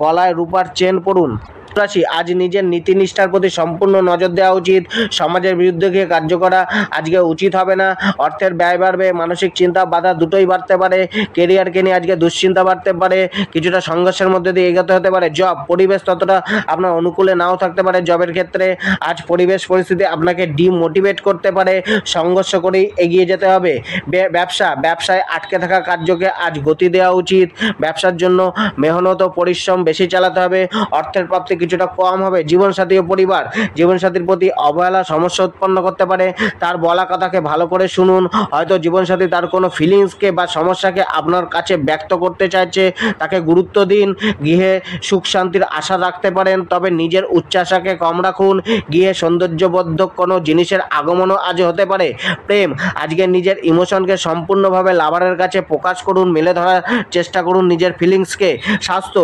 গলায় রূপার চেন পরুন। রাশি, আজ নিজের নীতিনিষ্ঠার প্রতি সম্পূর্ণ নজর দেওয়া উচিত। সমাজের বিরুদ্ধে গিয়ে কার্য করা আজকে উচিত হবে না। অর্থের ব্যয় বাড়বে, মানসিক চিন্তা বাধা দুটোই বাড়তে পারে। কেরিয়ারকে নিয়ে আজকে দুশ্চিন্তা বাড়তে পারে, কিছুটা সংঘর্ষের মধ্যে দিয়ে এগোতে হতে পারে। জব, পরিবেশ ততটা আপনার অনুকূলে নাও থাকতে পারে। জবের ক্ষেত্রে আজ পরিবেশ পরিস্থিতি আপনাকে ডিমোটিভেট করতে পারে, সংঘর্ষ করেই এগিয়ে যেতে হবে। ব্যবসায় আটকে থাকা কার্যকে আজ গতি দেওয়া উচিত। ব্যবসার জন্য মেহনত ও পরিশ্রম বেশি চালাতে হবে। অর্থের প্রাপ্তি কিছুটা কম হবে। জীবনসাথী ও পরিবার, জীবনসাথীর প্রতি অবহেলা সমস্যা উৎপন্ন করতে পারে। তার বলা কথাকে ভালো করে শুনুন। হয়তো জীবনসাথী তার কোনো ফিলিংসকে বা সমস্যাকে আপনার কাছে ব্যক্ত করতে চাইছে, তাকে গুরুত্ব দিন। গৃহে সুখ শান্তির আশা রাখতে পারেন, তবে নিজের উচ্চাশাকে কম রাখুন। গৃহে সৌন্দর্যবর্ধক কোনো জিনিসের আগমনও আজ হতে পারে। প্রেম, আজকে নিজের ইমোশনকে সম্পূর্ণভাবে লাভারের কাছে প্রকাশ করুন, মেলে ধরার চেষ্টা করুন নিজের ফিলিংসকে। স্বাস্থ্য,